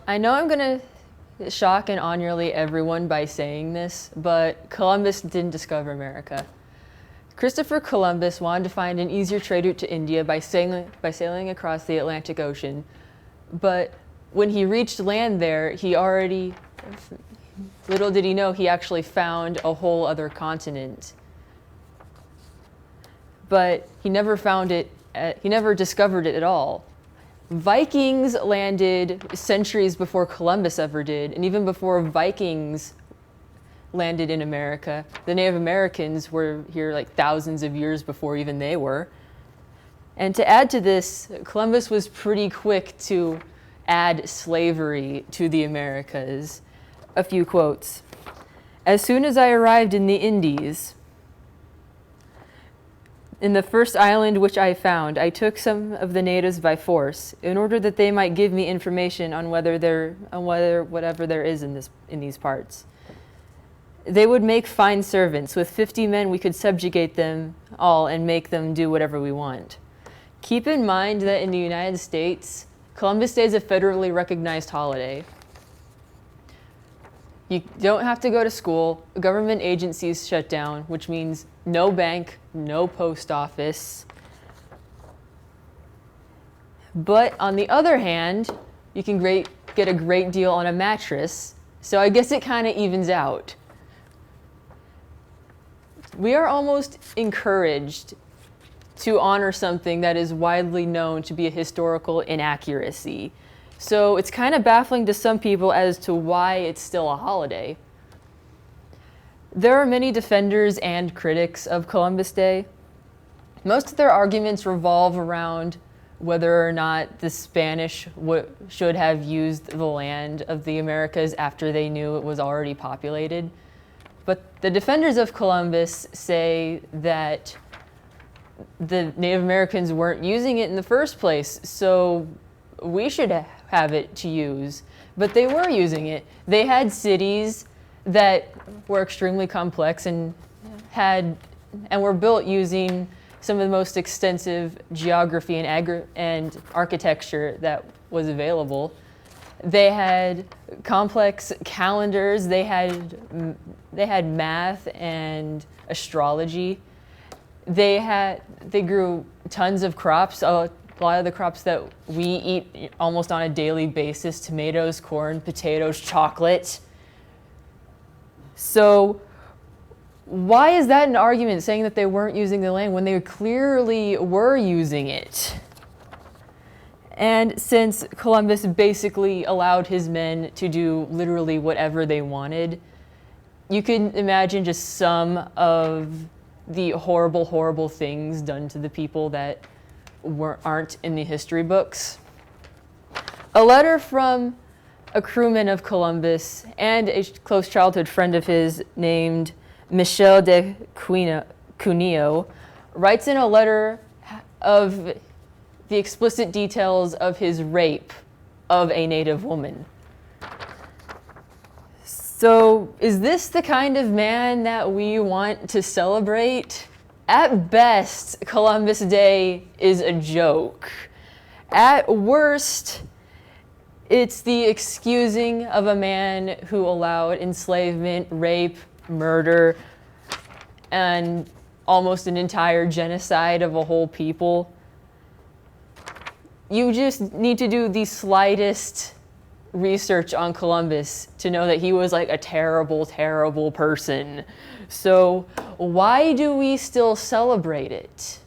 I know I'm gonna shock and honorly everyone by saying this, but Columbus didn't discover America. Christopher Columbus wanted to find an easier trade route to India by sailing across the Atlantic Ocean. But when he reached land there, little did he know, he actually found a whole other continent. But he never discovered it at all. Vikings landed centuries before Columbus ever did, and even before Vikings landed in America, the Native Americans were here like thousands of years before even they were. And to add to this, Columbus was pretty quick to add slavery to the Americas. A few quotes. "As soon as I arrived in the Indies, in the first island which I found, I took some of the natives by force, in order that they might give me information on whatever there is in these parts. They would make fine servants. With 50 men, we could subjugate them all and make them do whatever we want." Keep in mind that in the United States, Columbus Day is a federally recognized holiday. You don't have to go to school. Government agencies shut down, which means no bank, no post office. But on the other hand, you can get a great deal on a mattress. So I guess it kind of evens out. We are almost encouraged to honor something that is widely known to be a historical inaccuracy. So it's kind of baffling to some people as to why it's still a holiday. There are many defenders and critics of Columbus Day. Most of their arguments revolve around whether or not the Spanish should have used the land of the Americas after they knew it was already populated. But the defenders of Columbus say that the Native Americans weren't using it in the first place, so we should have it to use. But they were using it. They had cities that were extremely complex and were built using some of the most extensive geography and architecture that was available. They had complex calendars. They had math and astrology. They grew tons of crops. A lot of the crops that we eat almost on a daily basis: tomatoes, corn, potatoes, chocolate. So why is that an argument, saying that they weren't using the land when they clearly were using it? And since Columbus basically allowed his men to do literally whatever they wanted, you can imagine just some of the horrible, horrible things done to the people that aren't in the history books. A letter from a crewman of Columbus and a close childhood friend of his named Michel de Cuneo writes in a letter of the explicit details of his rape of a native woman. So, is this the kind of man that we want to celebrate? At best, Columbus Day is a joke. At worst, it's the excusing of a man who allowed enslavement, rape, murder, and almost an entire genocide of a whole people. You just need to do the slightest research on Columbus to know that he was like a terrible, terrible person. So why do we still celebrate it?